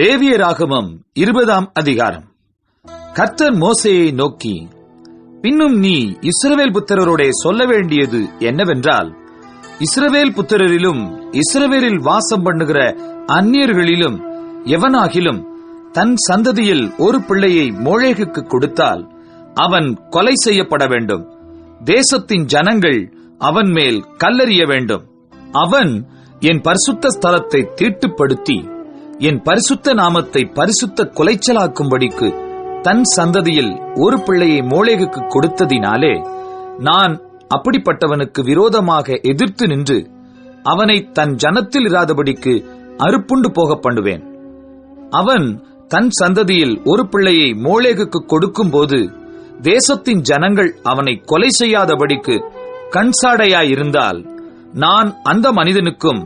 லேவியராகமம் 20ஆம் அதிகாரம். கர்த்தர் மோசேயை நோக்கி, பின்னும் நீ இஸ்ரவேல் புத்திரரோடே சொல்ல வேண்டியது என்னவென்றால், இஸ்ரவேல் புத்திரரிலும் இஸ்ரவேலில் வாசம் பண்ணுகிற அந்நியர்களிலும் எவனாகிலும் தன் சந்ததியில் ஒரு பிள்ளையை மோளேகுக்கு கொடுத்தால் அவன் கொலை செய்யப்பட வேண்டும். தேசத்தின் ஜனங்கள் அவன் மேல் கல்லெறிய வேண்டும். அவன் என் பரிசுத்த ஸ்தலத்தை தீட்டுப்படுத்தி என் பரிசுத்த நாமத்தை பரிசுத்த குலைச்சலாக்கும்படிக்கு தன் சந்ததியில் ஒரு பிள்ளையை மோளேகுக்கு கொடுத்ததினாலே நான் அப்படிப்பட்டவனுக்கு விரோதமாக எதிர்த்து நின்று அவனை தன் ஜனத்தில் இராதபடிக்கு அறுப்புண்டு போக பண்ணுவேன். அவன் தன் சந்ததியில் ஒரு பிள்ளையை மோளேகுக்கு கொடுக்கும் போது தேசத்தின் ஜனங்கள் அவனை கொலை செய்யாதபடிக்கு கண்சாடையாயிருந்தால் நான் அந்த மனிதனுக்கும்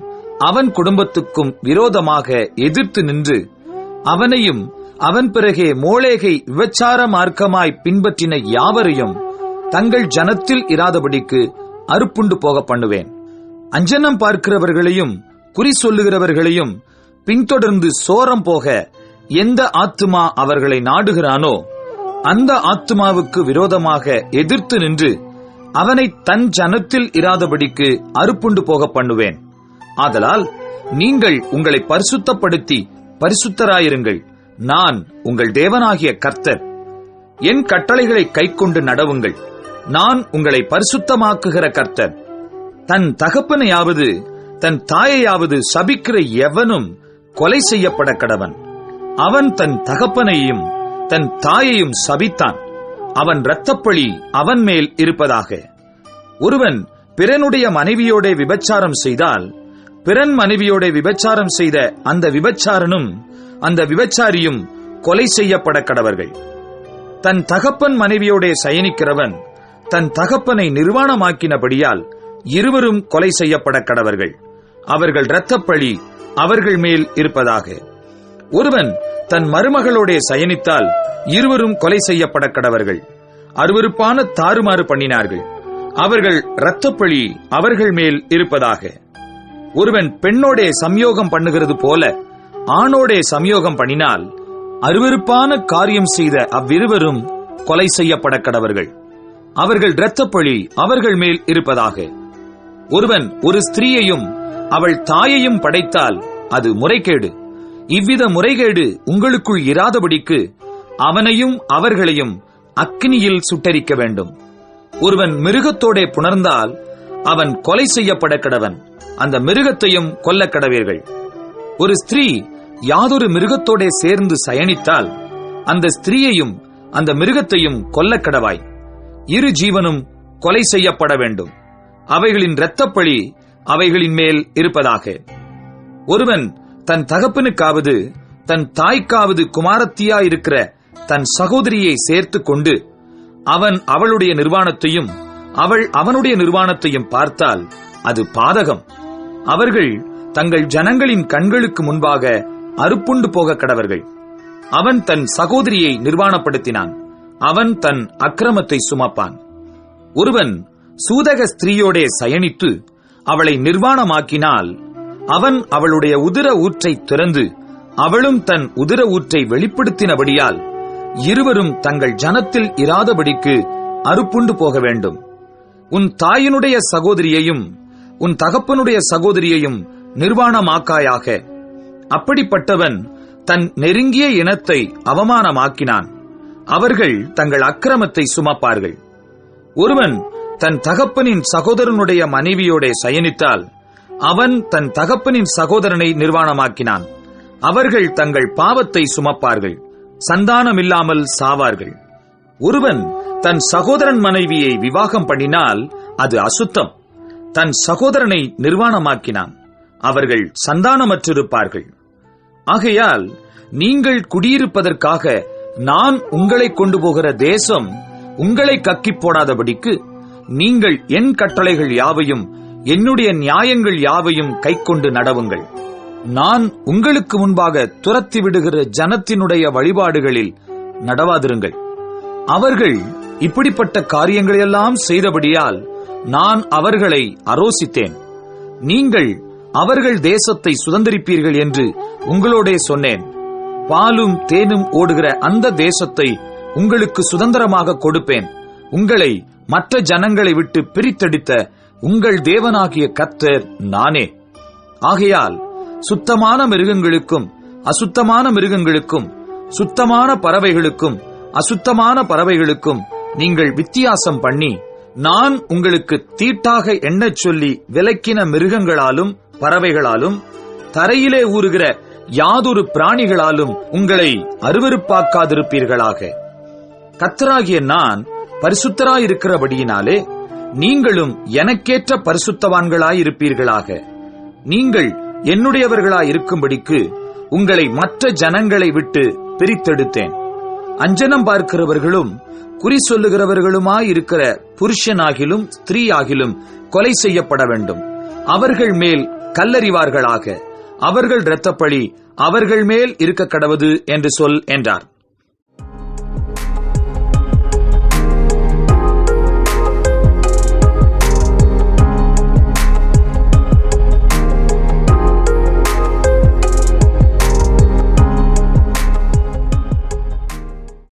அவன் குடும்பத்துக்கும் விரோதமாக எதிர்த்து நின்று அவனையும் அவன் பிறகே மோளேகை விபச்சார மார்க்கமாய் பின்பற்றின யாவரையும் தங்கள் ஜனத்தில் இராதபடிக்கு அறுப்புண்டு போக பண்ணுவேன். அஞ்சனம் பார்க்கிறவர்களையும் குறி சொல்லுகிறவர்களையும் பின்தொடர்ந்து சோரம் போக எந்த ஆத்துமா அவர்களை நாடுகிறானோ அந்த ஆத்துமாவுக்கு விரோதமாக எதிர்த்து நின்று அவனை தன் ஜனத்தில் இராதபடிக்கு அறுப்புண்டு போக பண்ணுவேன். ஆதலால் நீங்கள் உங்களை பரிசுத்தப்படுத்தி பரிசுத்தராயிருங்கள். நான் உங்கள் தேவனாகிய கர்த்தர். என் கட்டளைகளை கைக்கொண்டு நடவுங்கள். நான் உங்களை பரிசுத்தமாக்குகிற கர்த்தர். தன் தகப்பனையாவது தன் தாயையாவது சபிக்கிற எவனும் கொலை செய்யப்பட கடவன். அவன் தன் தகப்பனையும் தன் தாயையும் சபித்தான். அவன் இரத்தப்பழி அவன் மேல் இருப்பதாக. ஒருவன் பிறனுடைய மனைவியோட விபச்சாரம் செய்தால் பிறன் மனைவியோட விபச்சாரம் செய்த அந்த விபச்சாரனும் அந்த விபச்சாரியும் கொலை செய்யப்பட கடவர்கள். தன் தகப்பன் மனைவியோட சயனிக்கிறவன் தன் தகப்பனை நிர்வாணமாக்கினபடியால் இருவரும் கொலை செய்யப்பட கடவர்கள். அவர்கள் இரத்தப்பழி அவர்கள் மேல் இருப்பதாக. ஒருவன் தன் மருமகளோட சயனித்தால் இருவரும் கொலை செய்யப்பட கடவர்கள். அருவருப்பான தாறுமாறு பண்ணினார்கள். அவர்கள் இரத்தப்பழி அவர்கள் மேல் இருப்பதாக. ஒருவன் பெண்ணோடே சம்யோகம் பண்ணுகிறது போல ஆணோடே சம்யோகம் பண்ணினால் அருவருப்பான காரியம் செய்த அவ்விருவரும் கொலை செய்யப்பட கடவர்கள். அவர்கள் இரத்தப்பழி அவர்கள் மேல் இருப்பதாக. ஒருவன் ஒரு ஸ்திரீயையும் அவள் தாயையும் படைத்தால் அது முறைகேடு. இவ்வித முறைகேடு உங்களுக்குள் இராதபடிக்கு அவனையும் அவர்களையும் அக்கினியில் சுட்டரிக்க வேண்டும். ஒருவன் மிருகத்தோடே புணர்ந்தால் அவன் கொலை செய்யப்பட கடவன். அந்த மிருகத்தையும் கொல்ல கடவீர்கள். ஒரு ஸ்திரீ யாதொரு மிருகத்தோடே சேர்ந்து சயனித்தால் அந்த ஸ்திரீயையும் அந்த மிருகத்தையும் கொல்ல கடவாய். இரு ஜீவனும் கொலை செய்யப்பட வேண்டும். அவைகளின் இரத்தப்பழி அவைகளின் மேல் இருப்பதாக. ஒருவன் தன் தகப்பனுக்காவது தன் தாய்க்காவது குமாரத்தியாயிருக்கிற தன் சகோதரியை சேர்த்து கொண்டு அவன் அவளுடைய நிர்வாணத்தையும் அவள் அவனுடைய நிர்வாணத்தையும் பார்த்தால் அது பாதகம். அவர்கள் தங்கள் ஜனங்களின் கண்களுக்கு முன்பாக அறுப்புண்டு போக கடவர்கள். அவன் தன் சகோதரியை நிர்வாணப்படுத்தினான். அவன் தன் அக்கிரமத்தை சுமப்பான். ஒருவன் சூதக ஸ்திரீயோடே சயனித்து அவளை நிர்வாணமாக்கினால் அவன் அவளுடைய உதிர ஊற்றை திறந்து அவளும் தன் உதிர ஊற்றை வெளிப்படுத்தினபடியால் இருவரும் தங்கள் ஜனத்தில் இராதபடிக்கு அறுப்புண்டு போக வேண்டும். உன் தாயினுடைய சகோதரியையும் உன் தகப்பனுடைய சகோதரியையும் நிர்வாணமாக்காயாக. அப்படிப்பட்டவன் தன் நெருங்கிய இனத்தை அவமானமாக்கினான். அவர்கள் தங்கள் அக்கிரமத்தை சுமப்பார்கள். ஒருவன் தன் தகப்பனின் சகோதரனுடைய மனைவியோட சயனித்தால் அவன் தன் தகப்பனின் சகோதரனை நிர்வாணமாக்கினான். அவர்கள் தங்கள் பாவத்தை சுமப்பார்கள். சந்தானமில்லாமல் சாவார்கள். ஒருவன் தன் சகோதரன் மனைவியை விவாகம் பண்ணினால் அது அசுத்தம். தன் சகோதரனை நிர்வாணமாக்கினான். அவர்கள் சந்தானமற்றிருப்பார்கள். ஆகையால் நீங்கள் குடியிருப்பதற்காக நான் உங்களை கொண்டு போகிற தேசம் உங்களை கக்கி போடாதபடிக்கு நீங்கள் என் கட்டளைகள் யாவையும் என்னுடைய நியாயங்கள் யாவையும் கைக்கொண்டு நடவுங்கள். நான் உங்களுக்கு முன்பாக துரத்தி விடுகிற ஜனத்தினுடைய வழிபாடுகளில் நடவாதிருங்கள். அவர்கள் இப்படிப்பட்ட காரியங்களையெல்லாம் செய்தபடியால் நான் அவர்களை அரோசித்தேன். நீங்கள் அவர்கள் தேசத்தை சுதந்தரிப்பீர்கள் என்று உங்களோடே சொன்னேன். பாலும் தேனும் ஓடுகிற அந்த தேசத்தை உங்களுக்கு சுதந்திரமாக கொடுப்பேன். உங்களை மற்ற ஜனங்களை விட்டு பிரித்தெடுத்த உங்கள் தேவனாகிய கர்த்தர் நானே. ஆகையால் சுத்தமான மிருகங்களுக்கும் அசுத்தமான மிருகங்களுக்கும், சுத்தமான பறவைகளுக்கும் அசுத்தமான பறவைகளுக்கும் நீங்கள் வித்தியாசம் பண்ணி, நான் உங்களுக்கு தீட்டாக எண்ணச் சொல்லி விலக்கின மிருகங்களாலும் பறவைகளாலும் தரையிலே ஊறுகிற யாதொரு பிராணிகளாலும் உங்களை அருவருப்பாக்காதிருப்பீர்களாக. கர்த்தராகிய நான் பரிசுத்தராயிருக்கிறபடியினாலே நீங்களும் எனக்கேற்ற பரிசுத்தவான்களாயிருப்பீர்களாக. நீங்கள் என்னுடையவர்களாயிருக்கும்படிக்கு உங்களை மற்ற ஜனங்களை விட்டு பிரித்தெடுத்தேன். அஞ்சனம் பார்க்கிறவர்களும் குறி சொல்லுகிறவர்களுமாயிருக்கிற புருஷனாகிலும் ஸ்திரீயாகிலும் கொலை செய்யப்பட வேண்டும். அவர்கள் மேல் கல்லறிவார்களாக. அவர்கள் இரத்தப்பழி அவர்கள் மேல் இருக்க கடவது என்று சொல் என்றார்.